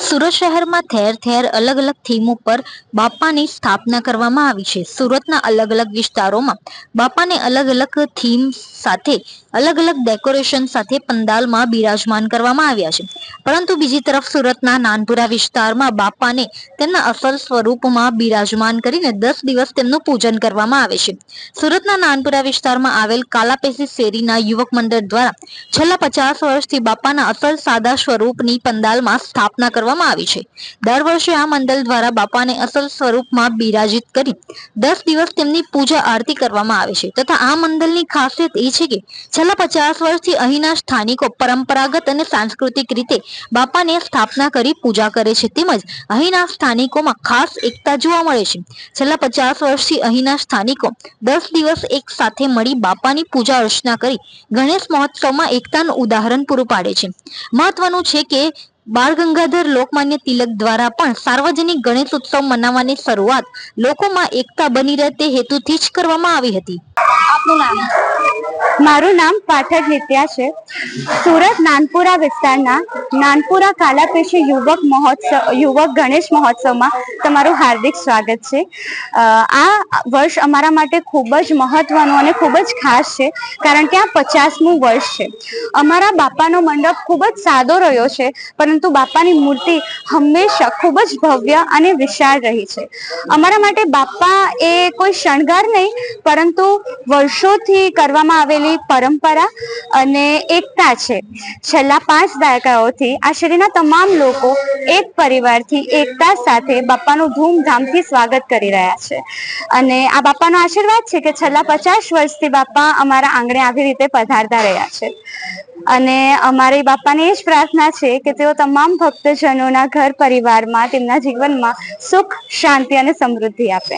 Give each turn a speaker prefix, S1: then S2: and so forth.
S1: સુરત શહેરમાં ઠેર ઠેર અલગ અલગ થીમ ઉપર બાપાની સ્થાપના કરવામાં આવી છે. સુરતના અલગ અલગ વિસ્તારોમાં બાપાને અલગ અલગ થીમ સાથે અલગ અલગ ડેકોરેશન સાથે પંડાલમાં બિરાજમાન કરવામાં આવ્યા છે. પરંતુ બીજી તરફ સુરતના નાનપુરા વિસ્તારમાં બાપાને તેમના અસલ સ્વરૂપમાં બિરાજમાન કરીને 10 દિવસ તેમનું પૂજન કરવામાં આવે છે. સુરતના નાનપુરા વિસ્તારમાં આવેલ કાલાપેસી શેરીના યુવક મંડળ દ્વારા છેલ્લા 50 વર્ષથી બાપાના અસલ સાદા સ્વરૂપની પંડાલમાં સ્થાપના કરવામાં આવી છે. દર વર્ષે આ મંડળ દ્વારા બાપાને અસલ સ્વરૂપમાં બિરાજિત કરી 10 દિવસ તેમની પૂજા આરતી કરવામાં આવે છે. તથા આ મંડળની ખાસિયત એ છે કે છેલ્લા 50 વર્ષથી અહીંના સ્થાનિકો પરંપરાગત અને સાંસ્કૃતિક રીતે બાપાને સ્થાપના કરી પૂજા કરે છે. તેમજ અહીંના સ્થાનિકોમાં ખાસ એકતા જોવા મળે છે. છેલ્લા 50 વર્ષથી અહીંના સ્થાનિકો 10 દિવસ એક સાથે મળી બાપાની પૂજા અર્ચના કરી ગણેશ મહોત્સવમાં એકતાનું ઉદાહરણ પૂરું પાડે છે. મહત્વનું છે કે બાળ ગંગાધર લોકમાન્ય તિલક દ્વારા પણ સાર્વજનિક ગણેશ ઉત્સવ મનાવવાની શરૂઆત લોકોમાં એકતા બની રહે તે હેતુથી જ કરવામાં આવી હતી. આપનું નામ?
S2: મારું નામ પાઠક નિત્યા છે. સુરત નાનપુરા વિસ્તારના નાનપુરા કાલાપેશી યુવક ગણેશ મહોત્સવમાં તમારું હાર્દિક સ્વાગત છે. આ વર્ષ અમારા માટે ખૂબ જ મહત્વનું અને ખૂબ જ ખાસ છે, કારણ કે આ 50મું વર્ષ છે. અમારા બાપાનો મંડપ ખૂબ જ સાદો રહ્યો છે, પરંતુ બાપાની મૂર્તિ હંમેશા ખૂબ જ ભવ્ય અને વિશાળ રહી છે. અમારા માટે બાપા એ કોઈ શણગાર નહીં, પરંતુ વર્ષોથી કરવામાં આવેલી પરંપરા અને એકતા છે. છેલ્લા 5 દાયકાઓથી આ શેરીના તમામ લોકો એક પરિવારથી એકતા સાથે બાપાનું ધૂમધામથી સ્વાગત કરી રહ્યા છે. અને આ બાપાનો આશીર્વાદ છે કે છેલ્લા 50 વર્ષથી બાપા અમારા આંગણે આવી રીતે પધારતા રહ્યા છે. અને અમારી બાપાની એ જ પ્રાર્થના છે કે તેઓ તમામ ભક્તજનોના ઘર પરિવારમાં, તેમના જીવનમાં સુખ, શાંતિ અને સમૃદ્ધિ આપે.